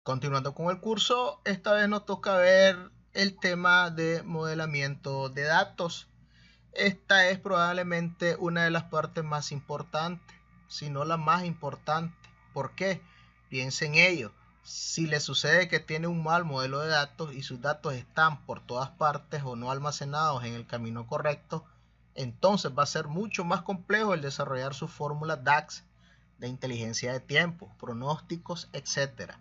Continuando con el curso, esta vez nos toca ver el tema de modelamiento de datos. Esta es probablemente una de las partes más importantes, si no la más importante. ¿Por qué? Piensa en ello. Si le sucede que tiene un mal modelo de datos y sus datos están por todas partes o no almacenados en el camino correcto, entonces va a ser mucho más complejo el desarrollar sus fórmulas DAX de inteligencia de tiempo, pronósticos, etc.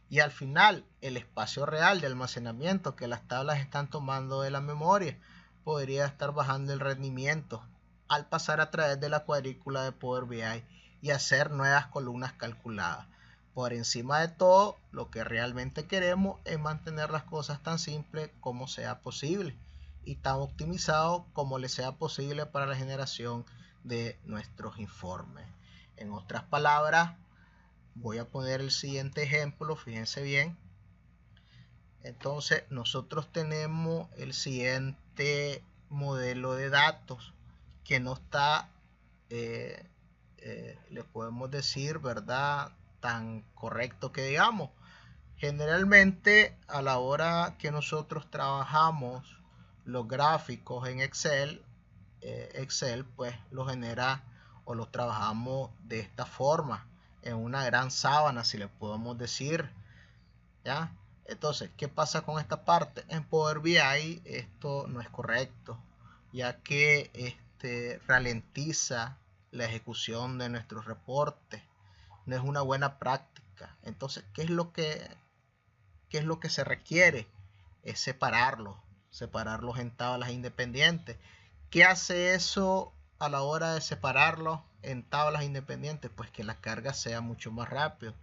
Y al final, el espacio real de almacenamiento que las tablas están tomando de la memoria podría estar bajando el rendimiento al pasar a través de la cuadrícula de Power BI y hacer nuevas columnas calculadas. Por encima de todo, lo que realmente queremos es mantener las cosas tan simples como sea posible y tan optimizado como le sea posible para la generación de nuestros informes. En otras palabras, voy a poner el siguiente ejemplo, fíjense bien. Entonces, nosotros tenemos el siguiente modelo de datos que no está, le podemos decir, ¿verdad? Tan correcto que digamos. Generalmente, a la hora que nosotros trabajamos los gráficos en Excel, Excel pues lo genera o lo trabajamos de esta forma, en una gran sábana, si le podemos decir, ¿ya? Entonces, ¿qué pasa con esta parte? En Power BI esto no es correcto, ya que ralentiza la ejecución de nuestros reportes, no es una buena práctica. Entonces, qué es lo que se requiere? Es separarlos en tablas independientes. ¿Qué hace eso a la hora de separarlos en tablas independientes? Pues que la carga sea mucho más rápido.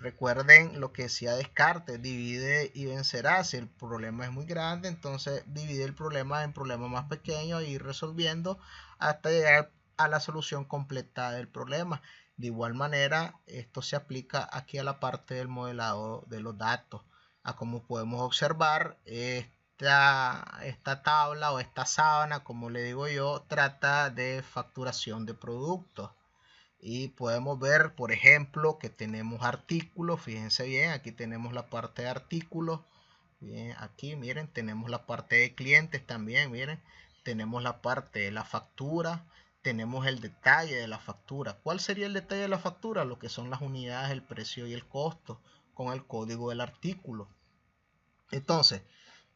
Recuerden lo que decía Descartes, divide y vencerás. Si el problema es muy grande, entonces divide el problema en problemas más pequeños e ir resolviendo hasta llegar a la solución completa del problema. De igual manera, esto se aplica aquí a la parte del modelado de los datos. A como podemos observar, esta tabla o esta sábana, como le digo yo, trata de facturación de productos. Y podemos ver, por ejemplo, que tenemos artículos. Fíjense bien, aquí tenemos la parte de artículos. Bien, aquí miren, tenemos la parte de clientes también, miren. Tenemos la parte de la factura, tenemos el detalle de la factura. ¿Cuál sería el detalle de la factura? Lo que son las unidades, el precio y el costo con el código del artículo. Entonces,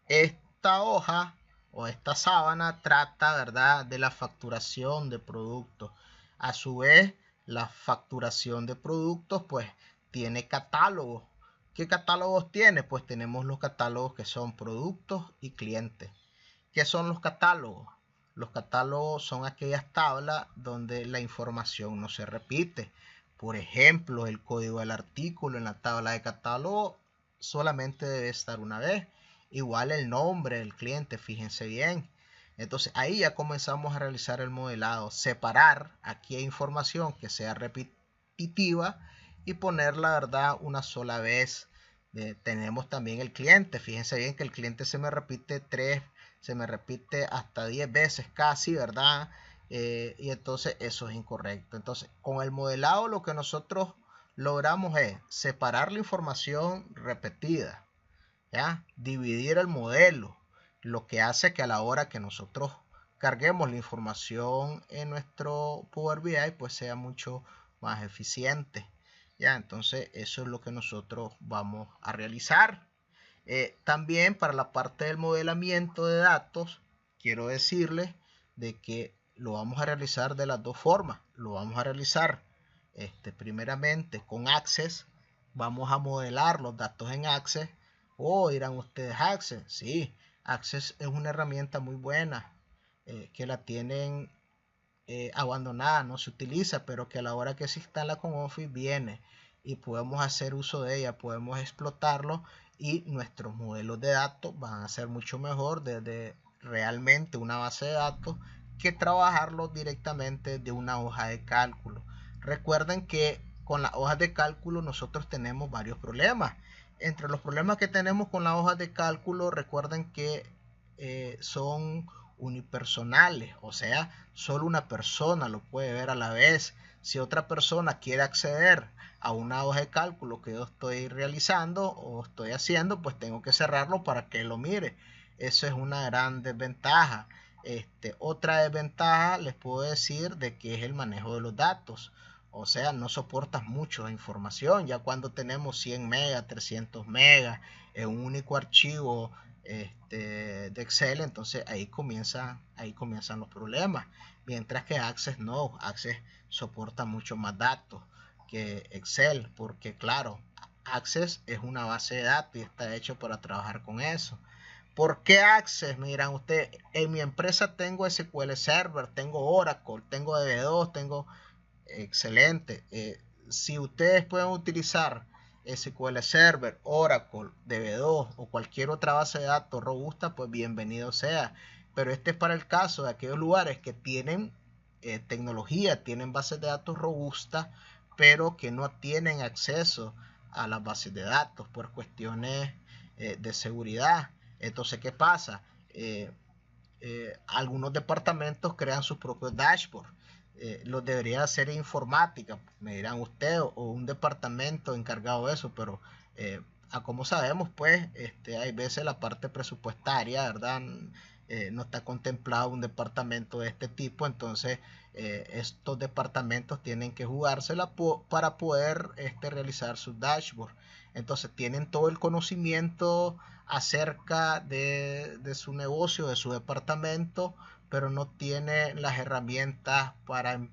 esta hoja o esta sábana trata, ¿verdad?, de la facturación de productos. A su vez, la facturación de productos, pues, tiene catálogos. ¿Qué catálogos tiene? Pues tenemos los catálogos que son productos y clientes. ¿Qué son los catálogos? Los catálogos son aquellas tablas donde la información no se repite. Por ejemplo, el código del artículo en la tabla de catálogo solamente debe estar una vez. Igual el nombre del cliente, fíjense bien. Entonces ahí ya comenzamos a realizar el modelado, separar aquí hay información que sea repetitiva y poner la verdad una sola vez. Tenemos también el cliente, fíjense bien que el cliente se me repite hasta 10 veces casi, ¿verdad? Y entonces eso es incorrecto. Entonces, con el modelado lo que nosotros logramos es separar la información repetida, ¿ya? Dividir el modelo, lo que hace que a la hora que nosotros carguemos la información en nuestro Power BI, pues sea mucho más eficiente. ¿Ya? Entonces, eso es lo que nosotros vamos a realizar. También para la parte del modelamiento de datos, quiero decirles de que lo vamos a realizar de las dos formas. Lo vamos a realizar primeramente con Access. Vamos a modelar los datos en Access. Dirán ustedes, Access. Sí, Access es una herramienta muy buena que la tienen abandonada, no se utiliza, pero que a la hora que se instala con Office viene y podemos hacer uso de ella, podemos explotarlo y nuestros modelos de datos van a ser mucho mejor desde realmente una base de datos que trabajarlo directamente de una hoja de cálculo. Recuerden que con las hojas de cálculo nosotros tenemos varios problemas. Entre los problemas que tenemos con las hojas de cálculo, recuerden que son unipersonales, o sea, solo una persona lo puede ver a la vez. Si otra persona quiere acceder a una hoja de cálculo que yo estoy realizando o estoy haciendo, pues tengo que cerrarlo para que lo mire. Eso es una gran desventaja. Otra desventaja les puedo decir de que es el manejo de los datos. O sea, no soportas mucha información. Ya cuando tenemos 100 megas, 300 megas en un único archivo de Excel, entonces ahí comienzan los problemas. Mientras que Access no, Access soporta mucho más datos que Excel, porque claro, Access es una base de datos y está hecho para trabajar con eso. ¿Por qué Access? Miran ustedes, en mi empresa tengo SQL Server, tengo Oracle, tengo DB2, tengo excelente. Si ustedes pueden utilizar SQL Server, Oracle, DB2 o cualquier otra base de datos robusta, pues bienvenido sea. Pero este es para el caso de aquellos lugares que tienen tecnología, tienen bases de datos robustas, pero que no tienen acceso a las bases de datos por cuestiones de seguridad. Entonces, ¿qué pasa? Algunos departamentos crean sus propios dashboards. Los debería hacer informática, me dirán ustedes, o un departamento encargado de eso, pero como sabemos, pues hay veces la parte presupuestaria, ¿verdad? No está contemplado un departamento de este tipo, entonces estos departamentos tienen que jugársela para poder realizar sus dashboards. Entonces tienen todo el conocimiento acerca de su negocio, de su departamento, pero no tiene las herramientas para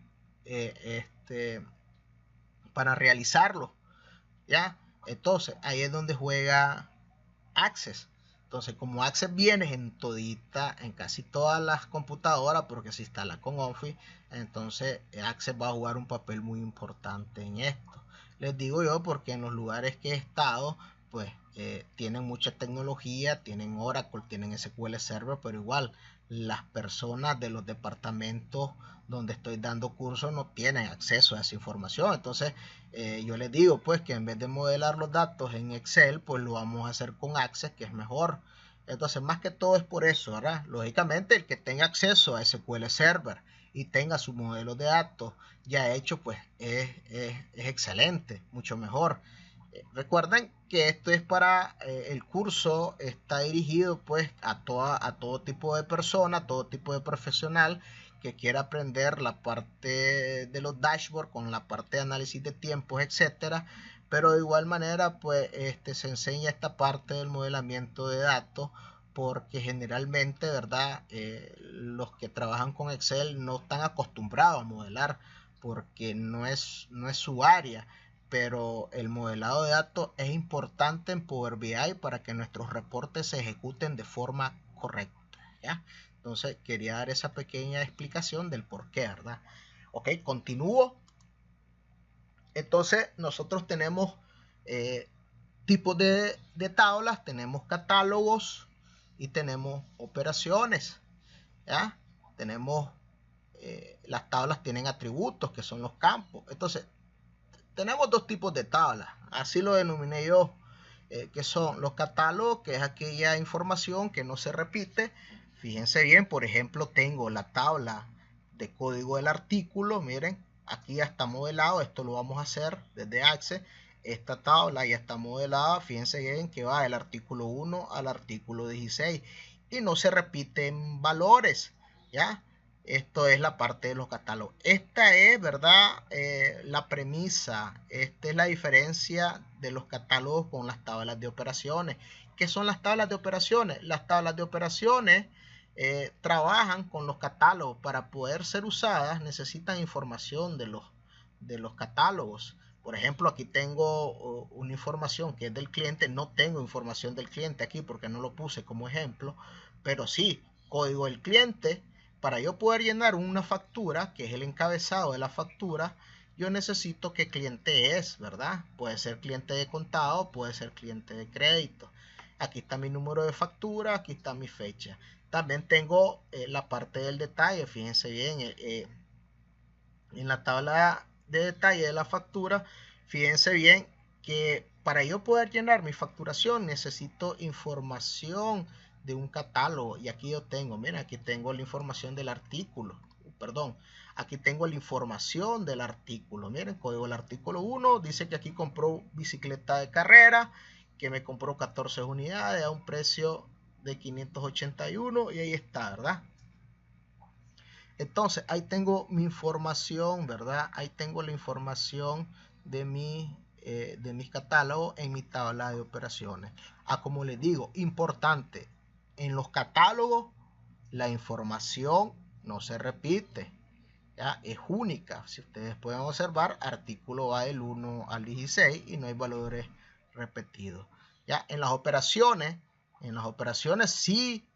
realizarlo, ¿ya? Entonces ahí es donde juega Access. Entonces, como Access viene en casi todas las computadoras, porque se instala con Office, entonces Access va a jugar un papel muy importante en esto. Les digo yo porque en los lugares que he estado, pues tienen mucha tecnología, tienen Oracle, tienen SQL Server, pero igual las personas de los departamentos donde estoy dando cursos no tienen acceso a esa información. Entonces yo les digo pues que en vez de modelar los datos en Excel, pues lo vamos a hacer con Access, que es mejor. Entonces más que todo es por eso, ¿verdad? Lógicamente el que tenga acceso a SQL Server y tenga su modelo de datos ya hecho, pues es excelente, mucho mejor. Recuerden que esto es para el curso, está dirigido pues a todo tipo de persona, a todo tipo de profesional que quiera aprender la parte de los dashboards con la parte de análisis de tiempos, etcétera. Pero de igual manera pues se enseña esta parte del modelamiento de datos, porque generalmente, ¿verdad? Los que trabajan con Excel no están acostumbrados a modelar porque no es su área, pero el modelado de datos es importante en Power BI para que nuestros reportes se ejecuten de forma correcta, ¿ya? Entonces quería dar esa pequeña explicación del por qué, ¿verdad? Ok, continúo. Entonces nosotros tenemos tipos de tablas, tenemos catálogos y tenemos operaciones, ¿ya? Tenemos, las tablas tienen atributos que son los campos. Entonces tenemos dos tipos de tablas, así lo denominé yo, que son los catálogos, que es aquella información que no se repite. Fíjense bien, por ejemplo, tengo la tabla de código del artículo, miren, aquí ya está modelado, esto lo vamos a hacer desde Access. Esta tabla ya está modelada, fíjense bien que va del artículo 1 al artículo 16 y no se repiten valores, ¿ya? Esto es la parte de los catálogos. Esta es, ¿verdad? La premisa. Esta es la diferencia de los catálogos con las tablas de operaciones. ¿Qué son las tablas de operaciones? Las tablas de operaciones trabajan con los catálogos. Para poder ser usadas necesitan información de los catálogos. Por ejemplo, aquí tengo una información que es del cliente. No tengo información del cliente aquí porque no lo puse como ejemplo. Pero sí, código del cliente. Para yo poder llenar una factura, que es el encabezado de la factura, yo necesito qué cliente es, ¿verdad? Puede ser cliente de contado, puede ser cliente de crédito. Aquí está mi número de factura, aquí está mi fecha. También tengo la parte del detalle, fíjense bien, en la tabla de detalle de la factura, fíjense bien que para yo poder llenar mi facturación necesito información de un catálogo, y aquí yo tengo, miren, aquí tengo la información del artículo, perdón, Aquí tengo la información del artículo. Miren, código del artículo 1 dice que aquí compró bicicleta de carrera, que me compró 14 unidades a un precio de 581 y ahí está, ¿verdad? Entonces, ahí tengo mi información, ¿verdad? Ahí tengo la información de mis catálogos en mi tabla de operaciones. Como les digo, importante, en los catálogos la información no se repite, ¿ya? Es única. Si ustedes pueden observar, artículo va del 1 al 16 y no hay valores repetidos. ¿Ya? En las operaciones sí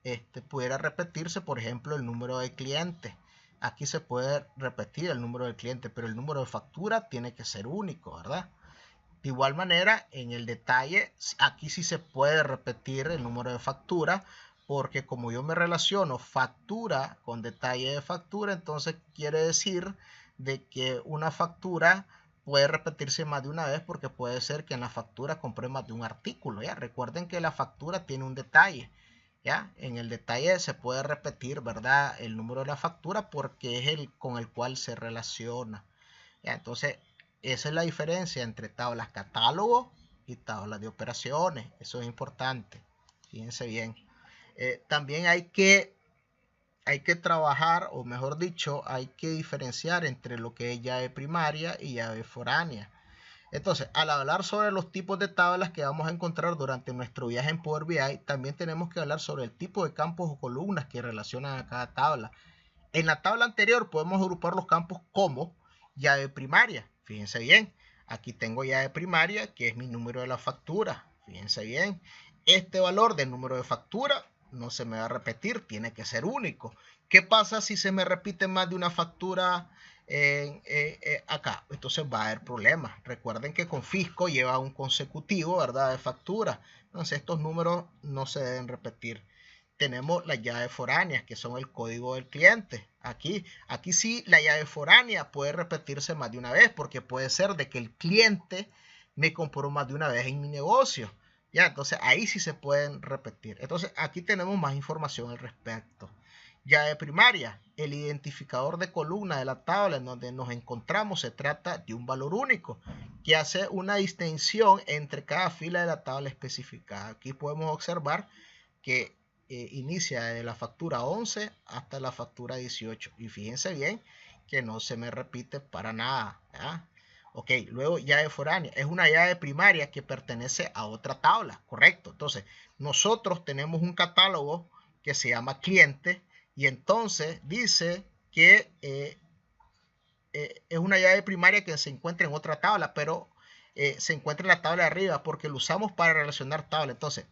pudiera repetirse, por ejemplo, el número de clientes. Aquí se puede repetir el número de clientes, pero el número de factura tiene que ser único, ¿verdad? De igual manera, en el detalle, aquí sí se puede repetir el número de factura, porque como yo me relaciono factura con detalle de factura, entonces quiere decir de que una factura puede repetirse más de una vez, porque puede ser que en la factura compré más de un artículo, ¿ya? Recuerden que la factura tiene un detalle, ¿ya? En el detalle se puede repetir, ¿verdad?, el número de la factura porque es el con el cual se relaciona, ¿ya? Entonces, esa es la diferencia entre tablas catálogo y tablas de operaciones. Eso es importante. Fíjense bien. También hay que trabajar, o mejor dicho, hay que diferenciar entre lo que es llave primaria y llave foránea. Entonces, al hablar sobre los tipos de tablas que vamos a encontrar durante nuestro viaje en Power BI, también tenemos que hablar sobre el tipo de campos o columnas que relacionan a cada tabla. En la tabla anterior podemos agrupar los campos como llave primaria. Fíjense bien, aquí tengo llave primaria, que es mi número de la factura. Fíjense bien, este valor del número de factura no se me va a repetir, tiene que ser único. ¿Qué pasa si se me repite más de una factura acá? Entonces va a haber problemas. Recuerden que con fisco lleva un consecutivo, ¿verdad?, de factura. Entonces estos números no se deben repetir. Tenemos las llaves foráneas, que son el código del cliente. Aquí sí la llave foránea puede repetirse más de una vez, porque puede ser de que el cliente me compró más de una vez en mi negocio. Ya, entonces ahí sí se pueden repetir. Entonces aquí tenemos más información al respecto. Llave primaria, el identificador de columna de la tabla en donde nos encontramos se trata de un valor único que hace una distinción entre cada fila de la tabla especificada. Aquí podemos observar que inicia de la factura 11 hasta la factura 18. Y fíjense bien que no se me repite para nada, ¿ya? Ok, luego llave foránea. Es una llave primaria que pertenece a otra tabla, correcto. Entonces, nosotros tenemos un catálogo que se llama cliente y entonces dice que es una llave primaria que se encuentra en otra tabla, pero se encuentra en la tabla de arriba porque lo usamos para relacionar tablas. Entonces,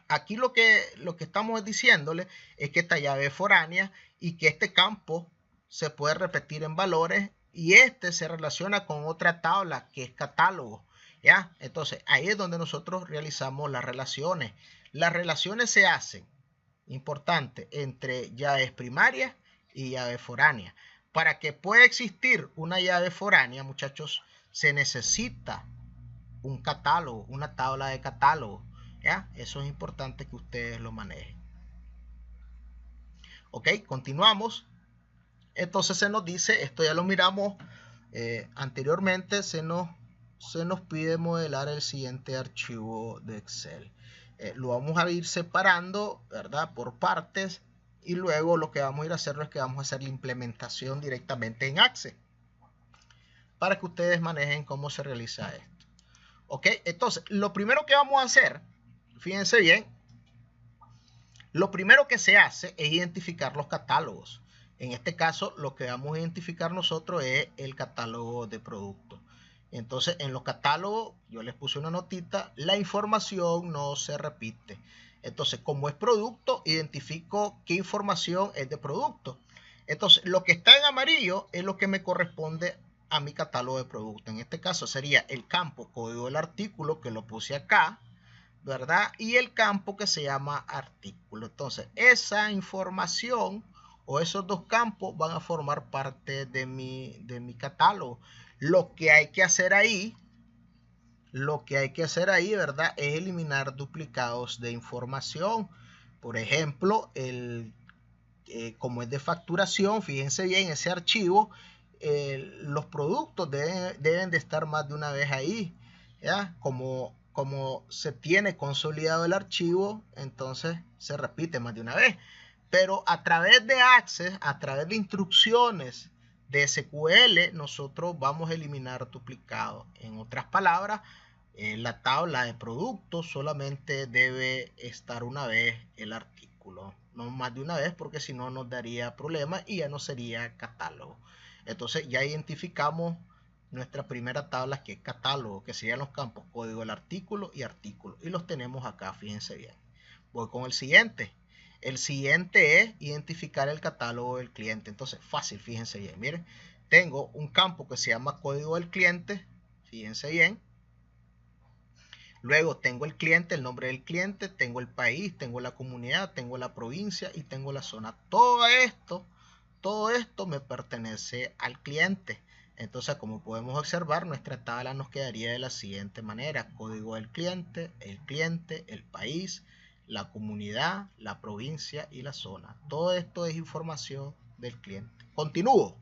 aquí lo que estamos diciéndole es que esta llave es foránea y que este campo se puede repetir en valores y este se relaciona con otra tabla que es catálogo, ¿ya? Entonces, ahí es donde nosotros realizamos las relaciones. Las relaciones se hacen, importante, entre llaves primarias y llaves foráneas. Para que pueda existir una llave foránea, muchachos, se necesita un catálogo, una tabla de catálogo. ¿Ya? Eso es importante que ustedes lo manejen. Ok, continuamos. Entonces se nos dice, esto ya lo miramos anteriormente, se nos pide modelar el siguiente archivo de Excel. Lo vamos a ir separando, ¿verdad?, por partes, y luego lo que vamos a ir a hacer es que vamos a hacer la implementación directamente en Access para que ustedes manejen cómo se realiza esto. Ok, entonces lo primero que vamos a hacer, fíjense bien, lo primero que se hace es identificar los catálogos. En este caso, lo que vamos a identificar nosotros es el catálogo de productos. Entonces, en los catálogos, yo les puse una notita, la información no se repite. Entonces, como es producto, identifico qué información es de producto. Entonces, lo que está en amarillo es lo que me corresponde a mi catálogo de productos. En este caso sería el campo código del artículo, que lo puse acá, ¿verdad? Y el campo que se llama artículo. Entonces, esa información o esos dos campos van a formar parte de mi catálogo. Lo que hay que hacer ahí, ¿verdad?, es eliminar duplicados de información. Por ejemplo, el como es de facturación, fíjense bien, ese archivo, los productos deben de estar más de una vez ahí, ¿ya? Como se tiene consolidado el archivo, entonces se repite más de una vez. Pero a través de Access, a través de instrucciones de SQL, nosotros vamos a eliminar duplicados. En otras palabras, la tabla de productos solamente debe estar una vez el artículo, no más de una vez, porque si no nos daría problemas y ya no sería catálogo. Entonces ya identificamos nuestra primera tabla, que es catálogo, que serían los campos código del artículo, y los tenemos acá, fíjense bien. Voy con el siguiente. El siguiente es identificar el catálogo del cliente. Entonces, fácil, fíjense bien. Miren, tengo un campo que se llama código del cliente, fíjense bien. Luego tengo el cliente, el nombre del cliente, tengo el país, tengo la comunidad, tengo la provincia y tengo la zona. Todo esto me pertenece al cliente. Entonces, como podemos observar, nuestra tabla nos quedaría de la siguiente manera: código del cliente, el país, la comunidad, la provincia y la zona. Todo esto es información del cliente. Continúo.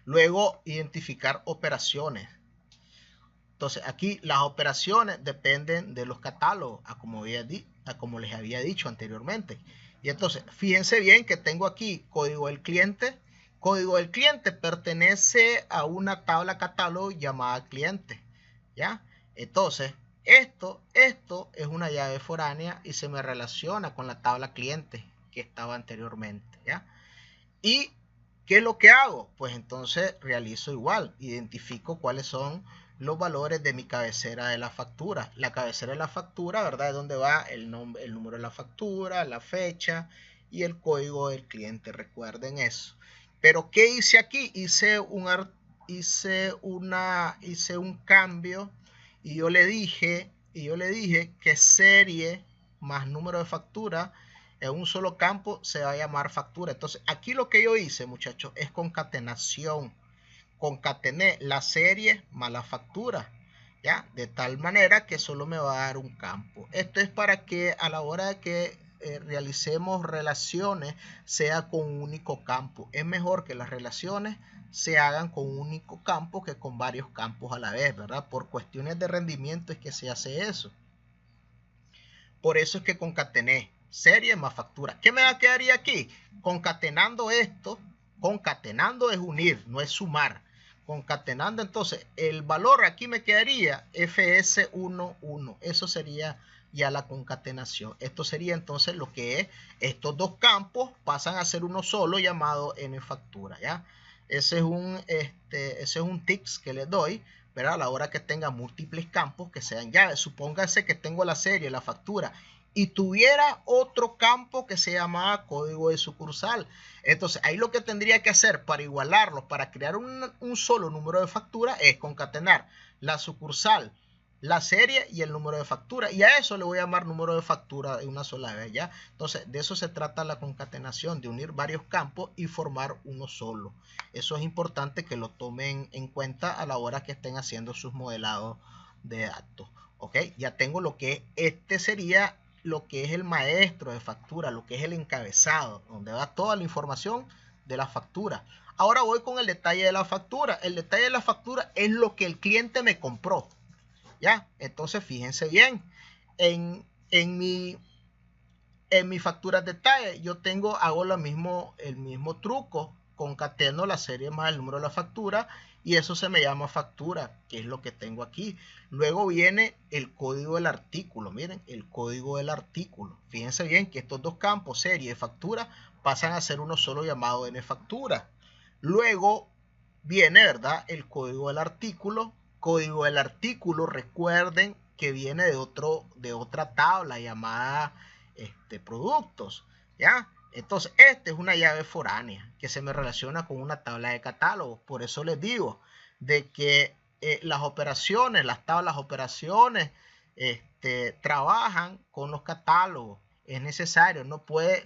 Luego, identificar operaciones. Entonces, aquí las operaciones dependen de los catálogos, como les había dicho anteriormente. Y entonces, fíjense bien que tengo aquí código del cliente. Código del cliente pertenece a una tabla catálogo llamada cliente, ¿ya? Entonces, esto es una llave foránea y se me relaciona con la tabla cliente que estaba anteriormente, ¿ya? ¿Y qué es lo que hago? Pues entonces realizo igual, identifico cuáles son los valores de mi cabecera de la factura. La cabecera de la factura, ¿verdad? Es donde va el número de la factura, la fecha y el código del cliente. Recuerden eso. Pero ¿qué hice aquí? Hice un cambio y yo le dije que serie más número de factura en un solo campo se va a llamar factura. Entonces, aquí lo que yo hice, muchachos, es concatenación. Concatené la serie más la factura, ¿ya? De tal manera que solo me va a dar un campo. Esto es para que a la hora de que realicemos relaciones sea con un único campo. Es mejor que las relaciones se hagan con un único campo que con varios campos a la vez, ¿verdad? Por cuestiones de rendimiento es que se hace eso. Por eso es que concatené serie más factura. ¿Qué me quedaría aquí? Concatenando esto, concatenando es unir, no es sumar. Concatenando, entonces, el valor aquí me quedaría FS11. Eso sería ya la concatenación. Esto sería entonces lo que es estos dos campos pasan a ser uno solo llamado N factura, ¿ya? Ese es un tips que les doy, ¿verdad? A la hora que tenga múltiples campos que sean llaves. Supóngase que tengo la serie, la factura, y tuviera otro campo que se llamaba código de sucursal. Entonces, ahí lo que tendría que hacer para igualarlos, para crear un solo número de factura, es concatenar la sucursal, la serie y el número de factura. Y a eso le voy a llamar número de factura de una sola vez, ¿ya? Entonces, de eso se trata la concatenación, de unir varios campos y formar uno solo. Eso es importante que lo tomen en cuenta a la hora que estén haciendo sus modelados de datos. ¿Ok? Ya tengo lo que sería lo que es el maestro de factura, lo que es el encabezado, donde va toda la información de la factura. Ahora voy con el detalle de la factura. El detalle de la factura es lo que el cliente me compró, ¿ya? Entonces, fíjense bien, en mi factura de detalle yo hago el mismo truco, concateno la serie más el número de la factura y eso se me llama factura, que es lo que tengo aquí. Luego viene el código del artículo. Miren, el código del artículo. Fíjense bien que estos dos campos, serie y factura, pasan a ser uno solo llamado N factura. Luego viene, ¿verdad?, el código del artículo. Código del artículo, recuerden que viene de otra tabla llamada productos, ¿ya? Entonces, esta es una llave foránea que se me relaciona con una tabla de catálogos. Por eso les digo de que las operaciones, las tablas operaciones, trabajan con los catálogos. Es necesario, no puede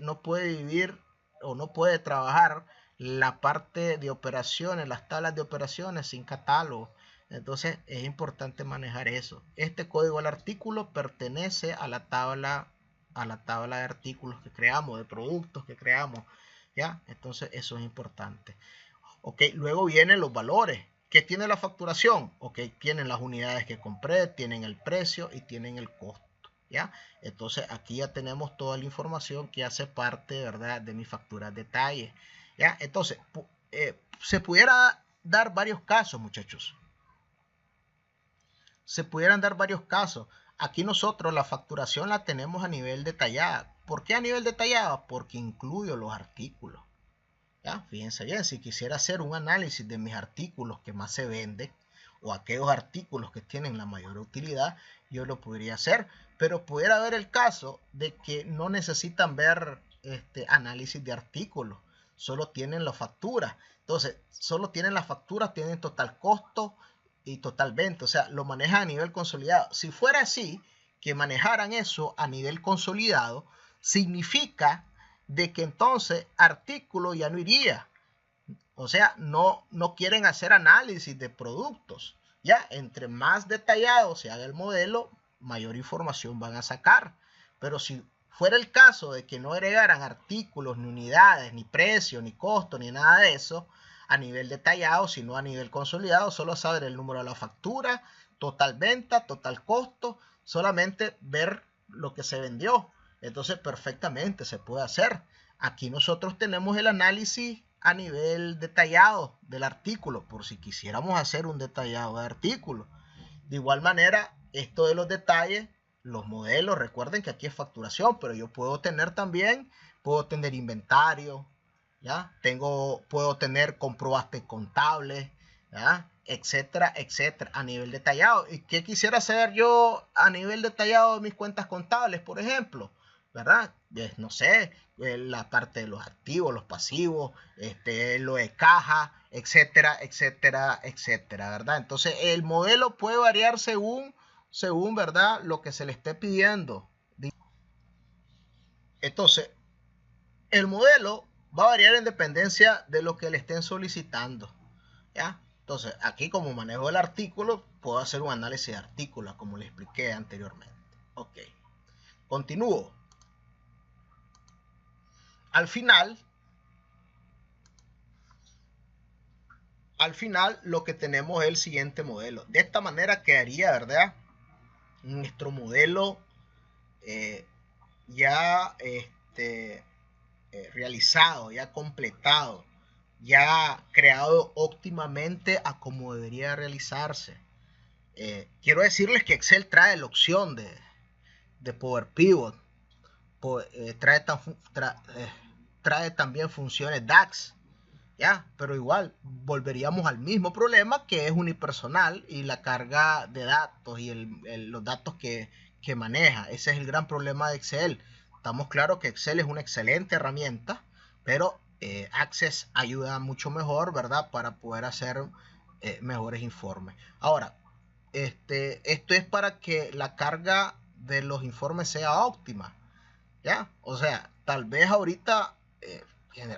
vivir o no puede trabajar la parte de operaciones, las tablas de operaciones sin catálogo. Entonces es importante manejar eso. Este código del artículo pertenece a la tabla a la tabla de artículos que creamos, de productos que creamos, ¿ya? Entonces eso es importante. Ok, luego vienen los valores. ¿Qué tiene la facturación? Ok, tienen las unidades que compré, tienen el precio y tienen el costo, ¿ya? Entonces aquí ya tenemos toda la información que hace parte, ¿verdad?, de mi factura detalle, ¿ya? Entonces, se pudiera dar varios casos, muchachos. Se pudieran dar varios casos. Aquí nosotros la facturación la tenemos a nivel detallada. ¿Por qué a nivel detallada? Porque incluyo los artículos. ¿Ya? Fíjense bien, si quisiera hacer un análisis de mis artículos que más se venden o aquellos artículos que tienen la mayor utilidad, yo lo podría hacer. Pero pudiera haber el caso de que no necesitan ver análisis de artículos, solo tienen la factura. Entonces, solo tienen la factura, tienen total costo y total venta, o sea, lo manejan a nivel consolidado. Si fuera así, que manejaran eso a nivel consolidado, significa de que entonces artículo ya no iría. O sea, no quieren hacer análisis de productos. Ya, entre más detallado se haga el modelo, mayor información van a sacar. Pero si fuera el caso de que no agregaran artículos, ni unidades, ni precio, ni costo, ni nada de eso, a nivel detallado, sino a nivel consolidado, solo saber el número de la factura, total venta, total costo, solamente ver lo que se vendió. Entonces, perfectamente se puede hacer. Aquí nosotros tenemos el análisis a nivel detallado del artículo, por si quisiéramos hacer un detallado de artículo. De igual manera, esto de los detalles, los modelos, recuerden que aquí es facturación, pero yo puedo tener también, puedo tener inventario, ¿ya? Puedo tener comprobantes contables, ¿ya? Etcétera, etcétera, a nivel detallado. ¿Y qué quisiera hacer yo a nivel detallado de mis cuentas contables, por ejemplo? ¿Verdad? No sé, la parte de los activos, los pasivos, lo de caja, etcétera, etcétera, etcétera, ¿verdad? Entonces el modelo puede variar según, ¿verdad?, lo que se le esté pidiendo. Entonces, el modelo va a variar en dependencia de lo que le estén solicitando, ¿ya? Entonces, aquí como manejo el artículo, puedo hacer un análisis de artículos, como les expliqué anteriormente. Ok, continúo. Al final lo que tenemos es el siguiente modelo. De esta manera quedaría, ¿verdad?, nuestro modelo ya realizado, ya completado, ya creado óptimamente a como debería realizarse. Quiero decirles que Excel trae la opción de Power Pivot, trae también funciones DAX, ¿ya? Pero igual volveríamos al mismo problema, que es unipersonal y la carga de datos y los datos que maneja. Ese es el gran problema de Excel. Estamos claros que Excel es una excelente herramienta, pero Access ayuda mucho mejor, ¿verdad?, para poder hacer mejores informes. Ahora, esto es para que la carga de los informes sea óptima, ¿ya? O sea, tal vez ahorita,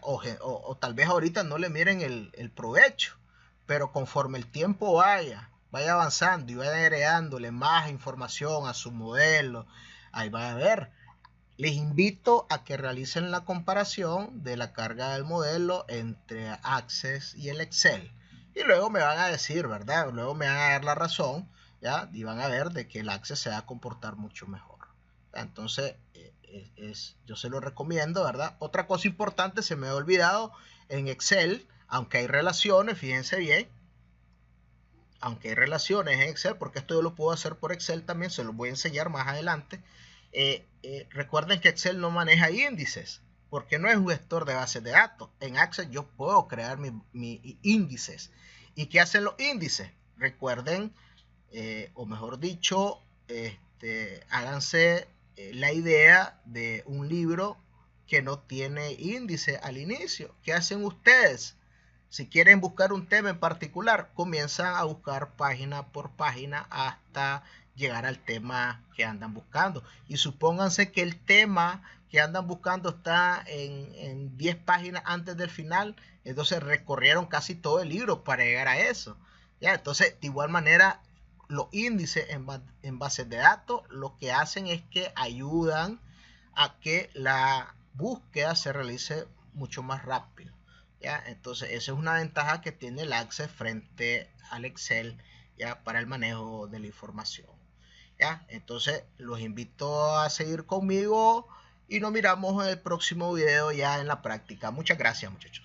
o tal vez ahorita no le miren el provecho, pero conforme el tiempo vaya avanzando y vaya agregándole más información a su modelo, ahí va a ver. Les invito a que realicen la comparación de la carga del modelo entre Access y el Excel. Y luego me van a decir, ¿verdad? Luego me van a dar la razón, ¿ya? Y van a ver de que el Access se va a comportar mucho mejor. Entonces, yo se lo recomiendo, ¿verdad? Otra cosa importante, se me ha olvidado, en Excel, aunque hay relaciones, fíjense bien, aunque hay relaciones en Excel, porque esto yo lo puedo hacer por Excel también, se los voy a enseñar más adelante. Recuerden que Excel no maneja índices, porque no es un gestor de bases de datos. En Access yo puedo crear mis índices. ¿Y qué hacen los índices? Recuerden, o mejor dicho, háganse la idea de un libro que no tiene índice al inicio. ¿Qué hacen ustedes? Si quieren buscar un tema en particular, comienzan a buscar página por página hasta llegar al tema que andan buscando. Y supónganse que el tema que andan buscando está en 10 páginas antes del final, entonces recorrieron casi todo el libro para llegar a eso. ¿Ya? Entonces, de igual manera, los índices en bases de datos lo que hacen es que ayudan a que la búsqueda se realice mucho más rápido. ¿Ya? Entonces esa es una ventaja que tiene el Access frente al Excel, ya, para el manejo de la información. ¿Ya? Entonces los invito a seguir conmigo y nos miramos en el próximo video ya en la práctica. Muchas gracias, muchachos.